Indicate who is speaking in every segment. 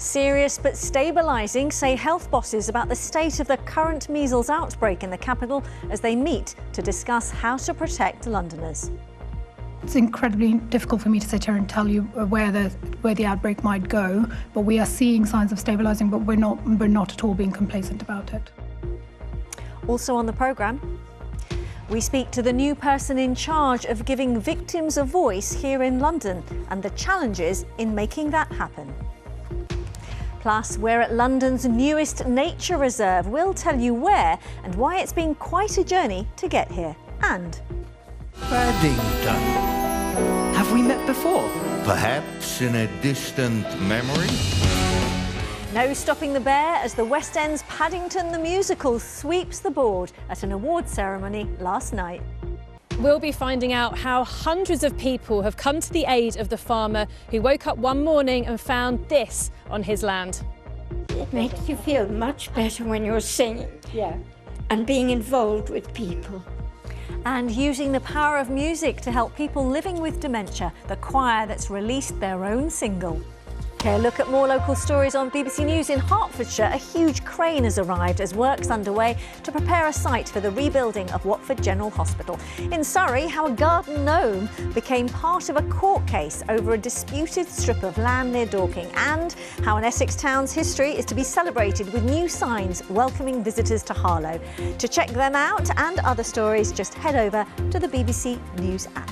Speaker 1: Serious but stabilising, say health bosses about the state of the current measles outbreak in the capital as they meet to discuss how to protect Londoners.
Speaker 2: It's incredibly difficult for me to sit here and tell you where the outbreak might go, but we are seeing signs of stabilising, but we're not at all being complacent about it.
Speaker 1: Also on the programme, we speak to the new person in charge of giving victims a voice here in London and the challenges in making that happen. Plus, we're at London's newest nature reserve. We'll tell you where and why it's been quite a journey to get here. And
Speaker 3: Paddington.
Speaker 4: Have we met before?
Speaker 3: Perhaps in a distant memory?
Speaker 1: no stopping the bear as the West End's Paddington the musical sweeps the board at an awards ceremony last night.
Speaker 5: We'll be finding out how hundreds of people have come to the aid of the farmer who woke up one morning and found this on his land.
Speaker 6: It makes you feel much better when you're singing, and being involved with people.
Speaker 1: And using the power of music to help people living with dementia, the choir that's released their own single. Okay, a look at more local stories on BBC News. In Hertfordshire, a huge crane has arrived as work's underway to prepare a site for the rebuilding of Watford General Hospital. In Surrey, how a garden gnome became part of a court case over a disputed strip of land near Dorking, and how an Essex town's history is to be celebrated with new signs welcoming visitors to Harlow. To check them out and other stories, just head over to the BBC News app.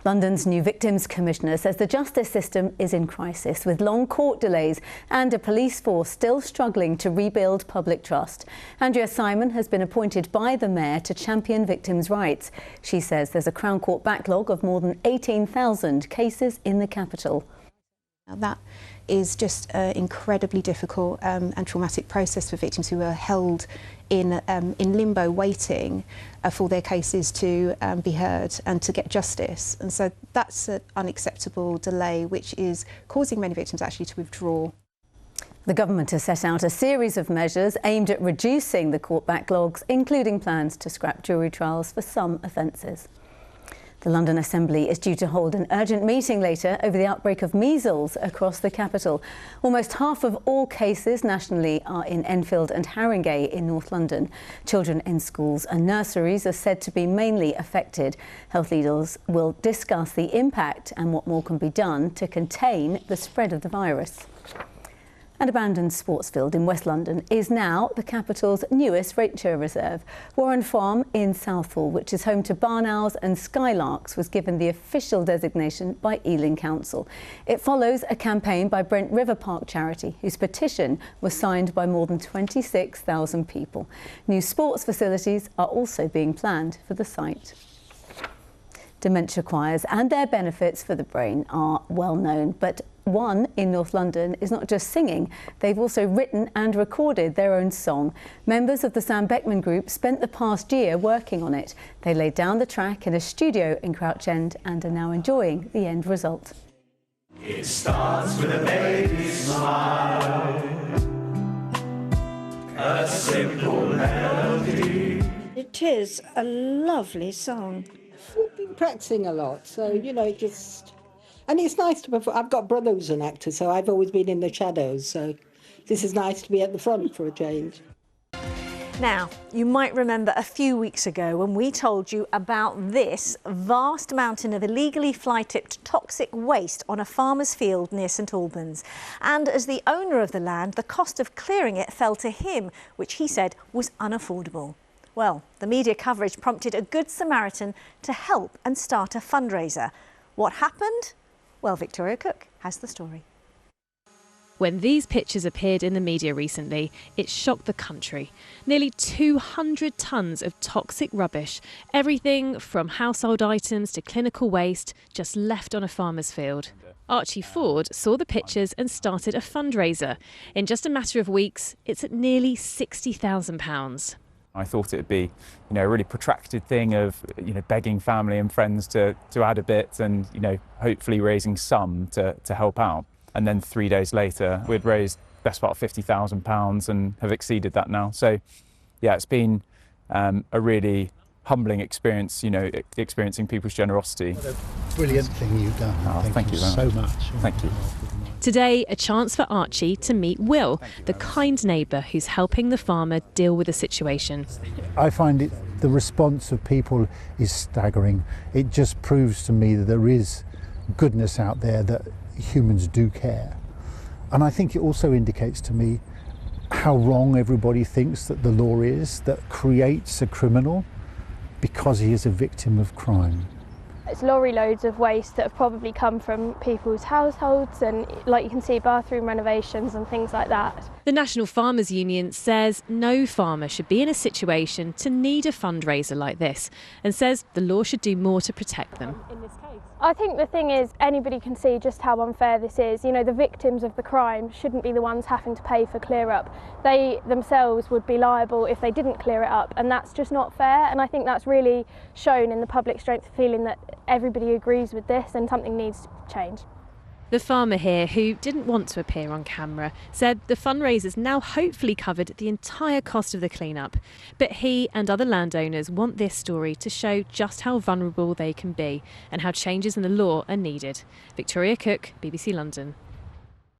Speaker 7: London's new Victims Commissioner says the justice system is in crisis, with long court delays and a police force still struggling to rebuild public trust. Andrea Simon has been appointed by the Mayor to champion victims' rights. She says there's a Crown Court backlog of more than 18,000 cases in the capital.
Speaker 8: That is just an incredibly difficult and traumatic process for victims who are held in limbo waiting for their cases to be heard and to get justice. And so that's an unacceptable delay which is causing many victims actually to withdraw.
Speaker 7: The government has set out a series of measures aimed at reducing the court backlogs, including plans to scrap jury trials for some offences. The London Assembly is due to hold an urgent meeting later over the outbreak of measles across the capital. Almost half of all cases nationally are in Enfield and Haringey in North London. Children in schools and nurseries are said to be mainly affected. Health leaders will discuss the impact and what more can be done to contain the spread of the virus. An abandoned sports field in West London is now the capital's newest nature reserve. Warren Farm in Southall, which is home to barn owls and skylarks, was given the official designation by Ealing Council. It follows a campaign by Brent River Park charity, whose petition was signed by more than 26,000 people. New sports facilities are also being planned for the site. Dementia choirs and their benefits for the brain are well known, but one in North London is not just singing, they've also written and recorded their own song. Members of the Sam Beckman Group spent the past year working on it. They laid down the track in a studio in Crouch End and are now enjoying the end result.
Speaker 9: It starts with a baby smile, a simple melody.
Speaker 6: It is a lovely song.
Speaker 10: We've been practicing a lot, so, you know, and it's nice to perform. I've got brother who's an actor, so I've always been in the shadows, so this is nice to be at the front for a change.
Speaker 1: Now, you might remember a few weeks ago when we told you about this vast mountain of illegally fly-tipped toxic waste on a farmer's field near St Albans. And as the owner of the land, the cost of clearing it fell to him, which he said was unaffordable. Well, the media coverage prompted a Good Samaritan to help and start a fundraiser. What happened? Well, Victoria Cook has the story.
Speaker 5: When these pictures appeared in the media recently, it shocked the country. Nearly 200 tonnes of toxic rubbish, everything from household items to clinical waste, just left on a farmer's field. Archie Ford saw the pictures and started a fundraiser. In just a matter of weeks, it's at nearly £60,000.
Speaker 11: I thought it'd be, a really protracted thing of, begging family and friends to add a bit and, hopefully raising some to help out. And then 3 days later, we'd raised best part of £50,000 and have exceeded that now. So, yeah, it's been a really humbling experience, experiencing people's generosity.
Speaker 12: What a brilliant thing you've done.
Speaker 11: Thank you
Speaker 12: so much.
Speaker 11: Thank you.
Speaker 5: Today, a chance for Archie to meet Will, the kind neighbour who's helping the farmer deal with the situation.
Speaker 12: I find the response of people is staggering. It just proves to me that there is goodness out there, that humans do care. And I think it also indicates to me how wrong everybody thinks that the law is, that creates a criminal because he is a victim of crime.
Speaker 13: It's lorry loads of waste that have probably come from people's households and, like you can see, bathroom renovations and things like that.
Speaker 5: The National Farmers Union says no farmer should be in a situation to need a fundraiser like this and says the law should do more to protect them.
Speaker 13: In this case, I think the thing is anybody can see just how unfair this is. You know, the victims of the crime shouldn't be the ones having to pay for clear up. They themselves would be liable if they didn't clear it up, and that's just not fair. And I think that's really shown in the public strength feeling that everybody agrees with this and something needs to change.
Speaker 5: The farmer here, who didn't want to appear on camera, said the fundraisers now hopefully covered the entire cost of the clean-up. But he and other landowners want this story to show just how vulnerable they can be and how changes in the law are needed. Victoria Cook, BBC London.